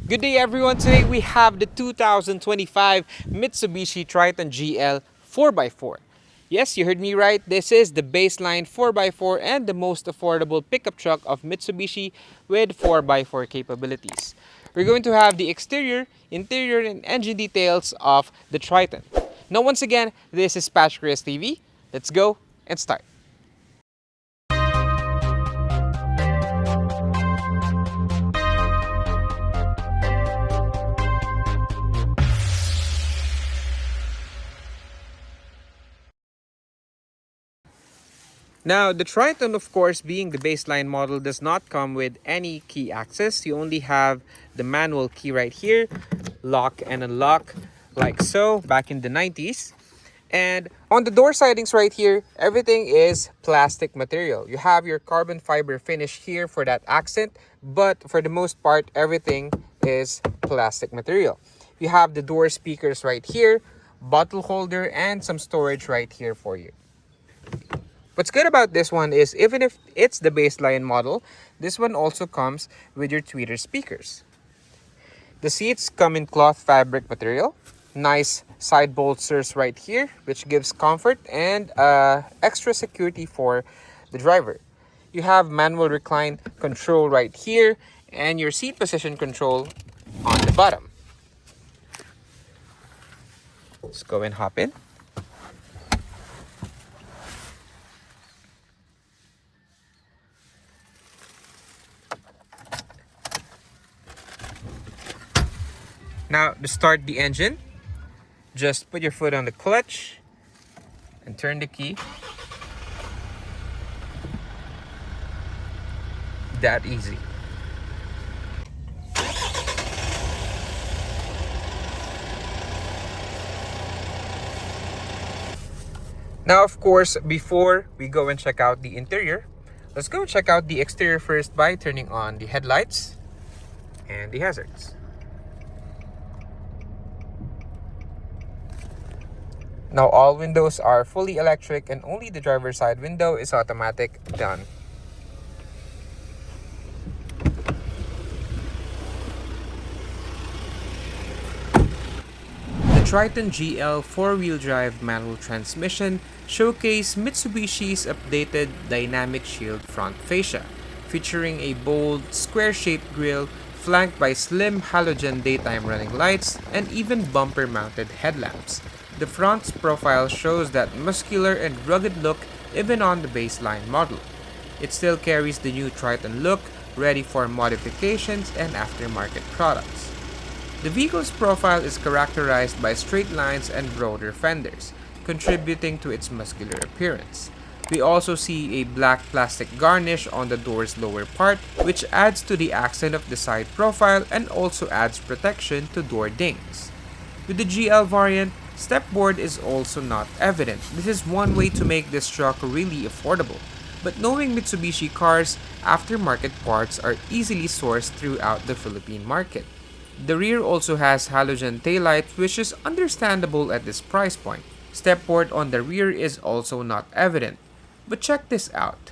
Good day everyone, today we have the 2025 Mitsubishi Triton GL 4x4. Yes, you heard me right, this is the baseline 4x4 and the most affordable pickup truck of Mitsubishi with 4x4 capabilities. We're going to have the exterior, interior, and engine details of the Triton. Now once again, this is PatrickReyesTV. Let's go and start. Now, the Triton, of course, being the baseline model, does not come with any key access. You only have the manual key right here, lock and unlock, like so, back in the 90s. And on the door sidings right here, everything is plastic material. You have your carbon fiber finish here for that accent, but for the most part, everything is plastic material. You have the door speakers right here, bottle holder, and some storage right here for you. What's good about this one is even if it's the baseline model, this one also comes with your tweeter speakers. The seats come in cloth fabric material. Nice side bolsters right here, which gives comfort and extra security for the driver. You have manual recline control right here and your seat position control on the bottom. Let's go and hop in. Now, to start the engine, just put your foot on the clutch and turn the key. That easy. Now, of course, before we go and check out the interior, let's go check out the exterior first by turning on the headlights and the hazards. Now all windows are fully electric and only the driver's side window is automatic. Done. The Triton GL 4-wheel drive manual transmission showcased Mitsubishi's updated dynamic shield front fascia, featuring a bold, square-shaped grille flanked by slim halogen daytime running lights and even bumper-mounted headlamps. The front's profile shows that muscular and rugged look even on the baseline model. It still carries the new Triton look, ready for modifications and aftermarket products. The vehicle's profile is characterized by straight lines and broader fenders, contributing to its muscular appearance. We also see a black plastic garnish on the door's lower part, which adds to the accent of the side profile and also adds protection to door dings. With the GL variant, stepboard is also not evident. This is one way to make this truck really affordable. But knowing Mitsubishi cars, aftermarket parts are easily sourced throughout the Philippine market. The rear also has halogen taillights, which is understandable at this price point. Stepboard on the rear is also not evident. But check this out.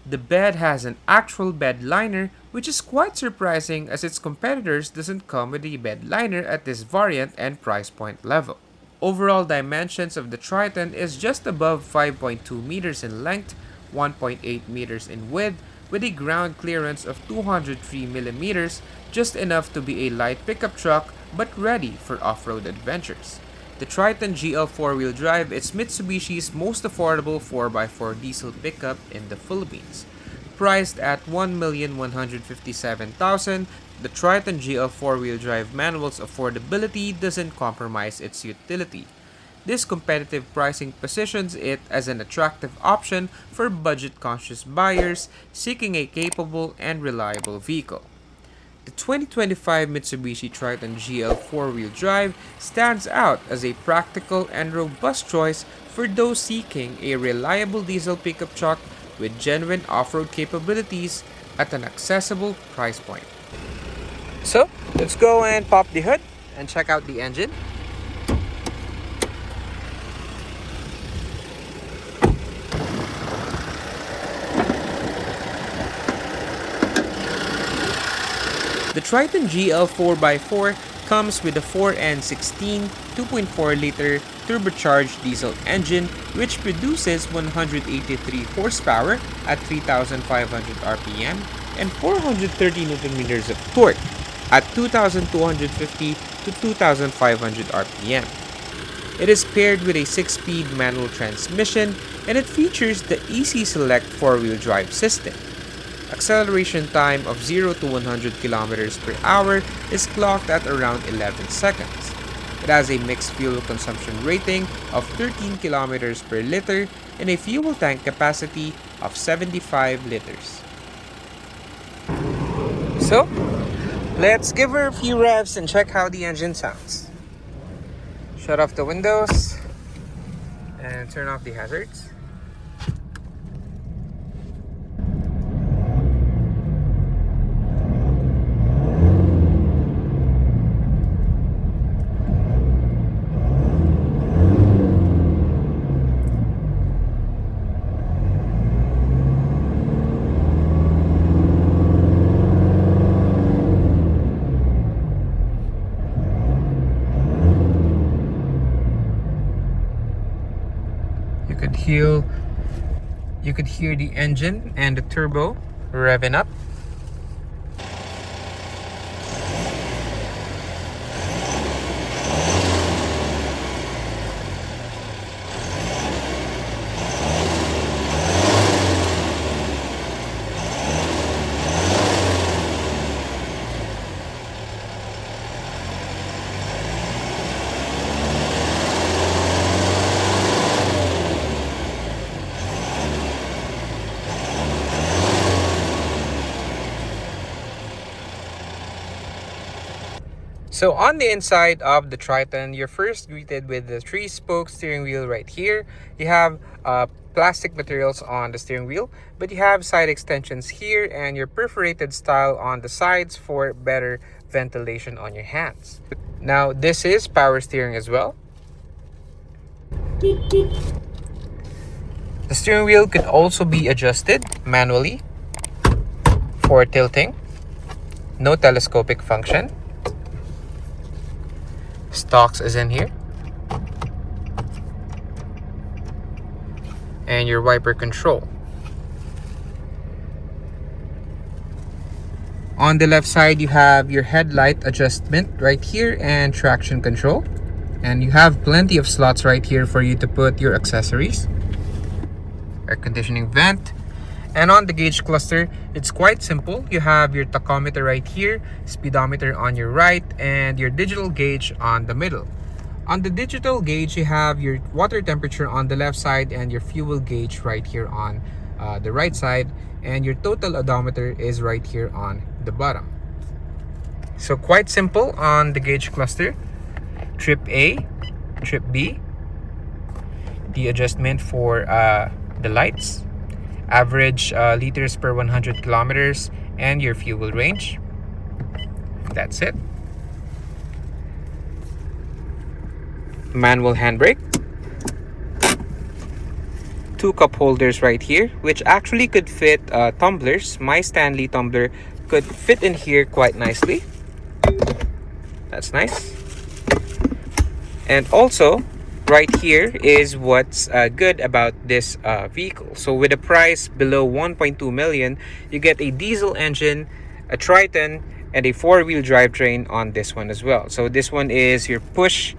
The bed has an actual bed liner, which is quite surprising as its competitors doesn't come with a bed liner at this variant and price point level. Overall dimensions of the Triton is just above 5.2 meters in length, 1.8 meters in width, with a ground clearance of 203 millimeters, just enough to be a light pickup truck but ready for off-road adventures. The Triton GL 4-wheel drive is Mitsubishi's most affordable 4x4 diesel pickup in the Philippines. Priced at $1,157,000, the Triton GL 4-wheel drive manual's affordability doesn't compromise its utility. This competitive pricing positions it as an attractive option for budget-conscious buyers seeking a capable and reliable vehicle. The 2025 Mitsubishi Triton GL 4-wheel drive stands out as a practical and robust choice for those seeking a reliable diesel pickup truck with genuine off-road capabilities at an accessible price point. So, let's go and pop the hood and check out the engine. The Triton GL 4x4 comes with a 4N16 2.4-liter turbocharged diesel engine which produces 183 horsepower at 3,500 RPM and 430 Nm of torque at 2,250 to 2,500 RPM. It is paired with a 6-speed manual transmission and it features the Easy Select 4-wheel drive system. Acceleration time of 0 to 100 km per hour is clocked at around 11 seconds. It has a mixed fuel consumption rating of 13 km per liter and a fuel tank capacity of 75 liters. So, let's give her a few revs and check how the engine sounds. Shut off the windows and turn off the hazards. You could hear the engine and the turbo revving up. So on the inside of the Triton, you're first greeted with the 3-spoke steering wheel right here. You have plastic materials on the steering wheel, but you have side extensions here and your perforated style on the sides for better ventilation on your hands. Now this is power steering as well. The steering wheel could also be adjusted manually for tilting. No telescopic function. Stocks is in here, and your wiper control. On the left side you have your headlight adjustment right here and traction control, and you have plenty of slots right here for you to put your accessories. Air conditioning vent. And on the gauge cluster, it's quite simple. You have your tachometer right here, speedometer on your right, and your digital gauge on the middle. On the digital gauge, you have your water temperature on the left side and your fuel gauge right here on the right side, and your total odometer is right here on the bottom. So quite simple on the gauge cluster. Trip A, trip B, the adjustment for the lights, average liters per 100 kilometers, and your fuel range. That's it. Manual handbrake. 2 cup holders right here, which actually could fit tumblers. My Stanley tumbler could fit in here quite nicely. That's nice. And also, right here is what's good about this vehicle. So with a price below 1.2 million, you get a diesel engine, a Triton, and a 4-wheel drivetrain on this one as well. So this one is your push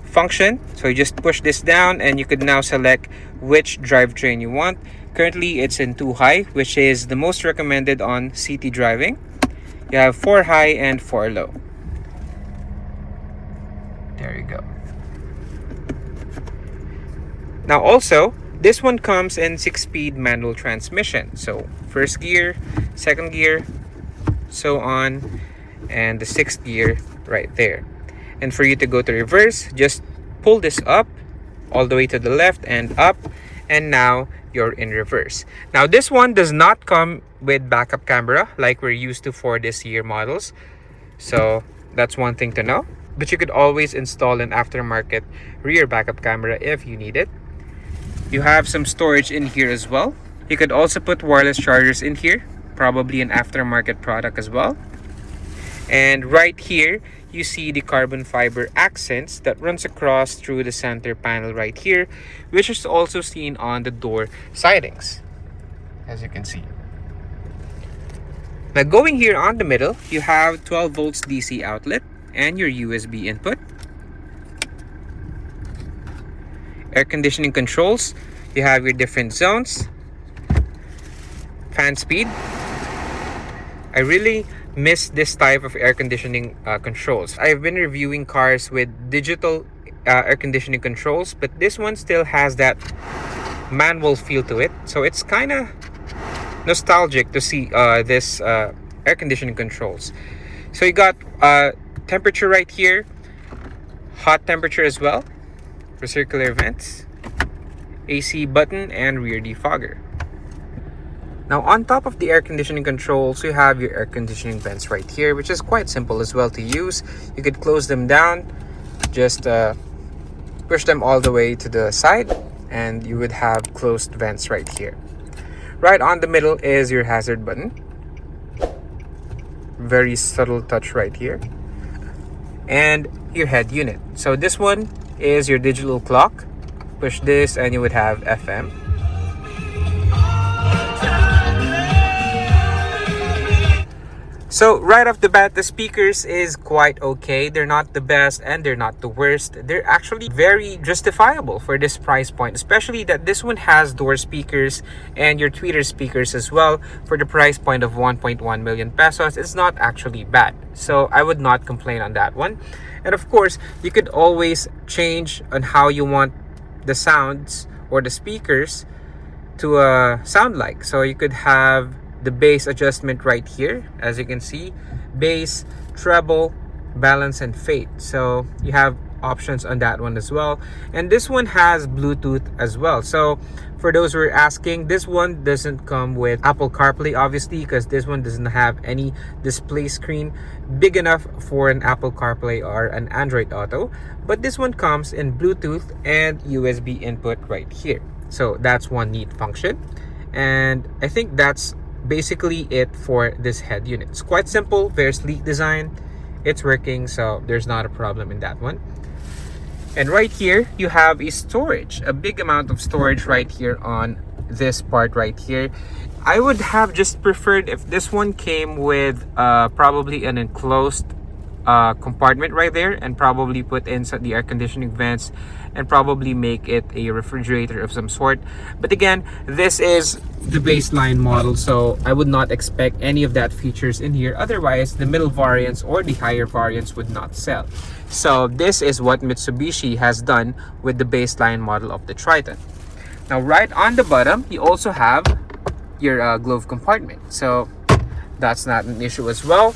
function. So you just push this down and you could now select which drivetrain you want. Currently it's in 2 high, which is the most recommended on city driving. You have 4 high and 4 low. There you go. Now also, this one comes in 6-speed manual transmission. So first gear, second gear, so on, and the 6th gear right there. And for you to go to reverse, just pull this up all the way to the left and up, and now you're in reverse. Now this one does not come with backup camera like we're used to for this year models. So that's one thing to know. But you could always install an aftermarket rear backup camera if you need it. You have some storage in here as well. You could also put wireless chargers in here probably an aftermarket product as well. And right here, you see the carbon fiber accents that runs across through the center panel right here, which is also seen on the door sidings, as you can see. Now going here on the middle, you have 12 volts DC outlet and your USB input. Air conditioning controls, you have your different zones. Fan speed. I really miss this type of air conditioning controls. I've been reviewing cars with digital air conditioning controls, but this one still has that manual feel to it. So it's kind of nostalgic to see this air conditioning controls. So you got temperature right here, hot temperature as well, recircular vents, AC button, and rear defogger. Now on top of the air conditioning controls, you have your air conditioning vents right here, which is quite simple as well to use. You could close them down, just push them all the way to the side, and you would have closed vents right here. Right on the middle is your hazard button. Very subtle touch right here. And your head unit. So this one is your digital clock. Push this and you would have FM. So right off the bat, the speakers is quite okay. They're not the best and they're not the worst. They're actually very justifiable for this price point, especially that this one has door speakers and your tweeter speakers as well. For the price point of 1.1 million pesos, it's not actually bad. So I would not complain on that one. And of course, you could always change on how you want the sounds or the speakers to sound like. So you could have the bass adjustment right here, as you can see, bass, treble, balance, and fade. So you have options on that one as well. And this one has Bluetooth as well. So for those who are asking, this one doesn't come with Apple CarPlay, obviously, because this one doesn't have any display screen big enough for an Apple CarPlay or an Android Auto. But this one comes in Bluetooth and USB input right here. So that's one neat function. And I think that's basically it for this head unit. It's quite simple, very sleek design. It's working, so there's not a problem in that one. And right here, you have a storage, a big amount of storage right here on this part right here. I would have just preferred if this one came with probably an enclosed compartment right there, and probably put inside the air conditioning vents and probably make it a refrigerator of some sort. But again, this is the baseline model, so I would not expect any of that features in here. Otherwise, the middle variants or the higher variants would not sell. So this is what Mitsubishi has done with the baseline model of the Triton. Now right on the bottom, you also have your glove compartment, so that's not an issue as well.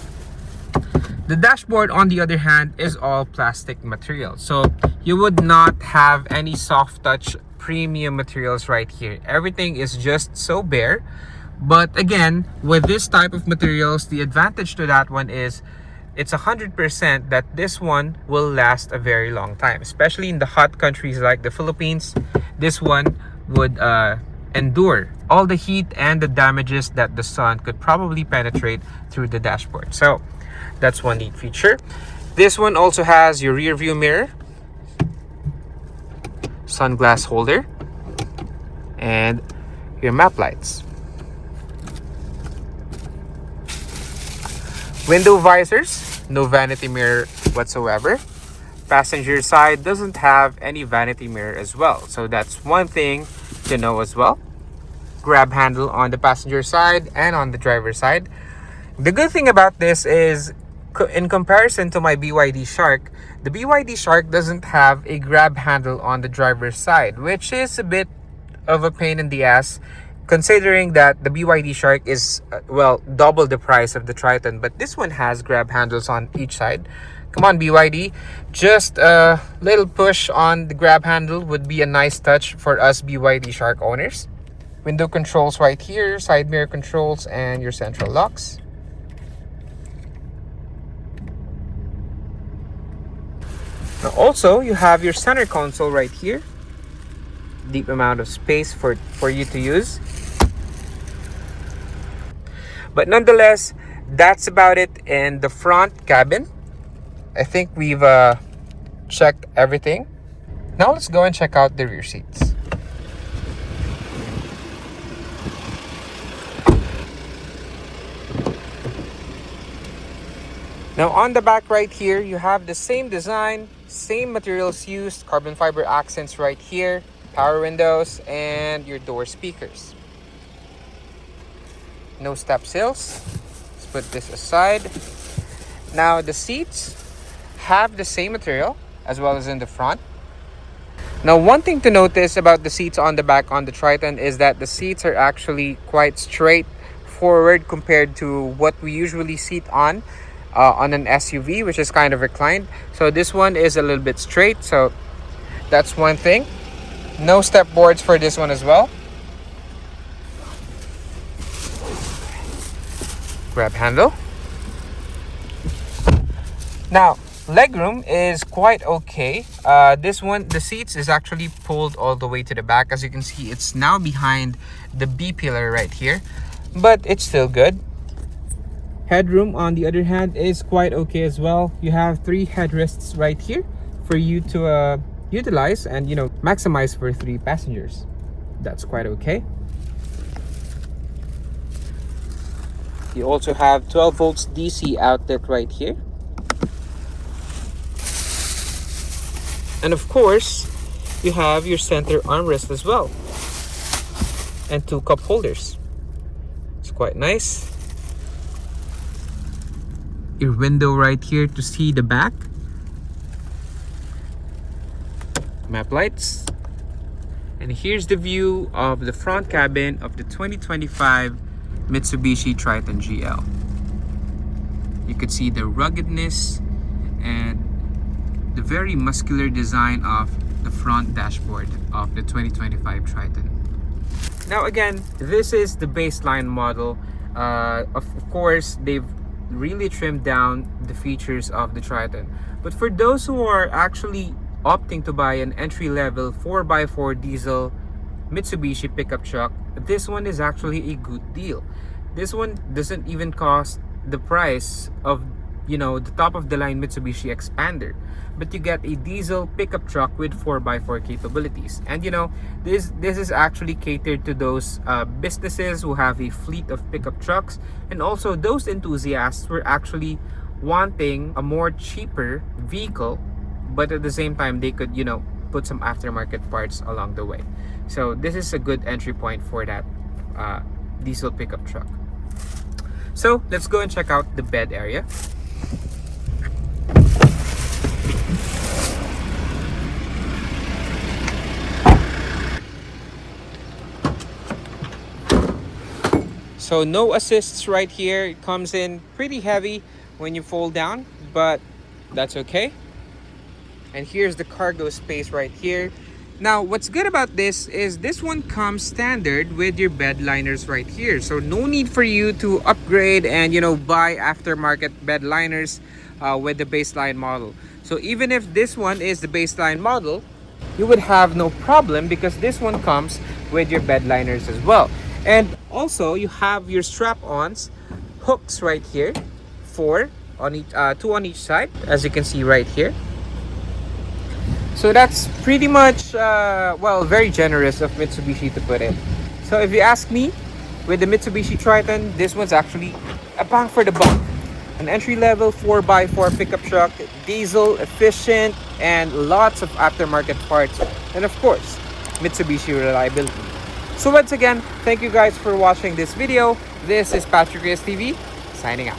The dashboard, on the other hand, is all plastic material. So you would not have any soft touch premium materials right here. Everything is just so bare. But again, with this type of materials, the advantage to that one is it's 100% that this one will last a very long time. Especially in the hot countries like the Philippines, this one would endure all the heat and the damages that the sun could probably penetrate through the dashboard. So that's one neat feature. This one also has your rear view mirror, sunglass holder, and your map lights. Window visors, no vanity mirror whatsoever. Passenger side doesn't have any vanity mirror as well, so that's one thing to know as well. Grab handle on the passenger side and on the driver's side. The good thing about this is, in comparison to my BYD Shark, the BYD Shark doesn't have a grab handle on the driver's side, which is a bit of a pain in the ass, considering that the BYD Shark is, well, double the price of the Triton. But this one has grab handles on each side. Come on, BYD, just a little push on the grab handle would be a nice touch for us BYD Shark owners. Window controls right here, side mirror controls, and your central locks. Now also, you have your center console right here. Deep amount of space for you to use. But nonetheless, that's about it in the front cabin. I think we've checked everything. Now let's go and check out the rear seats. Now on the back right here, you have the same design, same materials used, carbon fiber accents right here, power windows, and your door speakers. No step sills. Let's put this aside. Now the seats have the same material as well as in the front. Now one thing to notice about the seats on the back on the Triton is that the seats are actually quite straight forward compared to what we usually seat on an SUV, which is kind of reclined. So this one is a little bit straight, so that's one thing. No step boards for this one as well. Grab handle. Now legroom is quite okay. This one, the seats is actually pulled all the way to the back. As you can see, it's now behind the B pillar right here, but it's still good. Headroom, on the other hand, is quite okay as well. You have 3 headrests right here for you to utilize and, you know, maximize for 3 passengers. That's quite okay. You also have 12 volts DC outlet right here. And of course, you have your center armrest as well. And 2 cup holders. It's quite nice. Your window right here to see the back. Map lights. And here's the view of the front cabin of the 2025 Mitsubishi Triton GL. You could see the ruggedness and the very muscular design of the front dashboard of the 2025 Triton. Now again, this is the baseline model. Of course, they've really trimmed down the features of the Triton. But for those who are actually opting to buy an entry-level 4x4 diesel Mitsubishi pickup truck, this one is actually a good deal. This one doesn't even cost the price of, you know, the top of the line Mitsubishi Expander, but you get a diesel pickup truck with 4x4 capabilities. And you know, this is actually catered to those businesses who have a fleet of pickup trucks, and also those enthusiasts who are actually wanting a more cheaper vehicle, but at the same time they could, you know, put some aftermarket parts along the way. So this is a good entry point for that diesel pickup truck. So let's go and check out the bed area. So no assists right here. It comes in pretty heavy when you fold down, but that's okay. And here's the cargo space right here. Now what's good about this is this one comes standard with your bed liners right here. So no need for you to upgrade and, you know, buy aftermarket bed liners with the baseline model. So even if this one is the baseline model, you would have no problem because this one comes with your bed liners as well. And also you have your strap-ons hooks right here, 4 on each 2 on each side, as you can see right here. So that's pretty much well, very generous of Mitsubishi to put in. So if you ask me, with the Mitsubishi Triton, this one's actually a bang for the buck. An entry-level 4x4 pickup truck, diesel, efficient, and lots of aftermarket parts, and of course, Mitsubishi reliability. So once again, thank you guys for watching this video. This is PatrickReyesTV, signing out.